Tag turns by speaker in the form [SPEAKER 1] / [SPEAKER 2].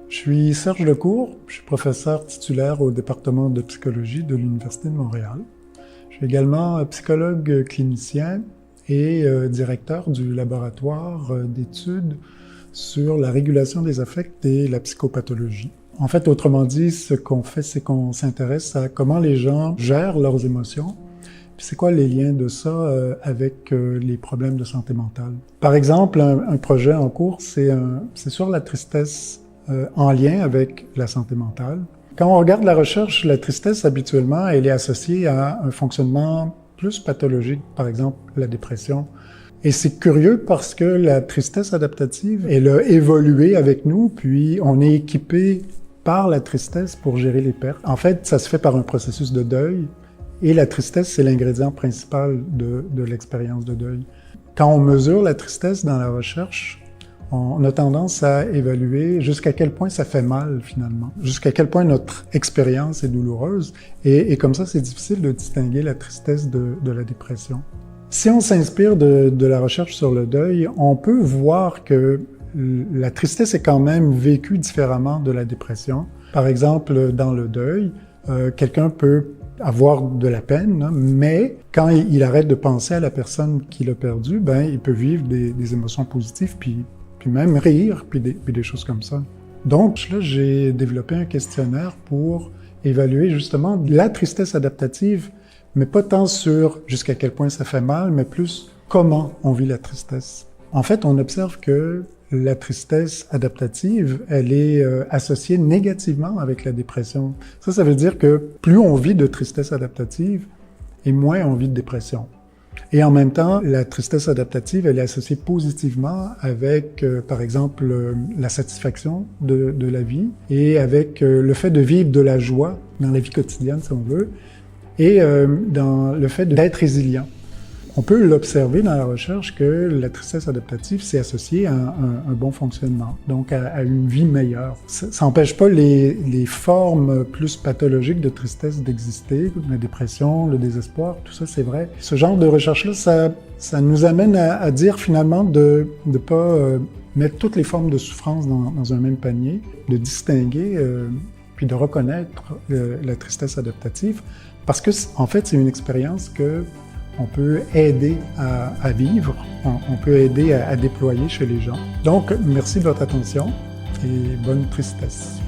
[SPEAKER 1] Je suis Serge Lecourt, je suis professeur titulaire au département de psychologie de l'Université de Montréal. Je suis également psychologue clinicien et directeur du laboratoire d'études sur la régulation des affects et la psychopathologie. En fait, autrement dit, ce qu'on fait, c'est qu'on s'intéresse à comment les gens gèrent leurs émotions, puis c'est quoi les liens de ça avec les problèmes de santé mentale. Par exemple, un projet en cours, c'est sur la tristesse en lien avec la santé mentale. Quand on regarde la recherche, la tristesse, habituellement, elle est associée à un fonctionnement plus pathologique, par exemple la dépression. Et c'est curieux parce que la tristesse adaptative, elle a évolué avec nous, puis on est équipé par la tristesse pour gérer les pertes. En fait, ça se fait par un processus de deuil, et la tristesse, c'est l'ingrédient principal de l'expérience de deuil. Quand on mesure la tristesse dans la recherche, on a tendance à évaluer jusqu'à quel point ça fait mal, finalement, jusqu'à quel point notre expérience est douloureuse, et comme ça, c'est difficile de distinguer la tristesse de la dépression. Si on s'inspire de la recherche sur le deuil, on peut voir que la tristesse est quand même vécue différemment de la dépression. Par exemple, dans le deuil, quelqu'un peut avoir de la peine, hein, mais quand il arrête de penser à la personne qu'il a perdue, il peut vivre des émotions positives, puis même rire, puis des choses comme ça. Donc là, j'ai développé un questionnaire pour évaluer justement la tristesse adaptative, mais pas tant sur jusqu'à quel point ça fait mal, mais plus comment on vit la tristesse. En fait, on observe que la tristesse adaptative, elle est associée négativement avec la dépression. Ça veut dire que plus on vit de tristesse adaptative, et moins on vit de dépression. Et en même temps, la tristesse adaptative, elle est associée positivement avec, par exemple, la satisfaction de la vie et avec le fait de vivre de la joie dans la vie quotidienne, si on veut, et dans le fait d'être résilient. On peut l'observer dans la recherche que la tristesse adaptative, c'est associé à un bon fonctionnement, donc à une vie meilleure. Ça n'empêche pas les formes plus pathologiques de tristesse d'exister, la dépression, le désespoir, tout ça c'est vrai. Ce genre de recherche-là, ça nous amène à dire finalement de ne pas mettre toutes les formes de souffrance dans un même panier, de distinguer puis de reconnaître la tristesse adaptative, parce que en fait c'est une expérience on peut aider à vivre, on peut aider à déployer chez les gens. Donc, merci de votre attention et bonne tristesse.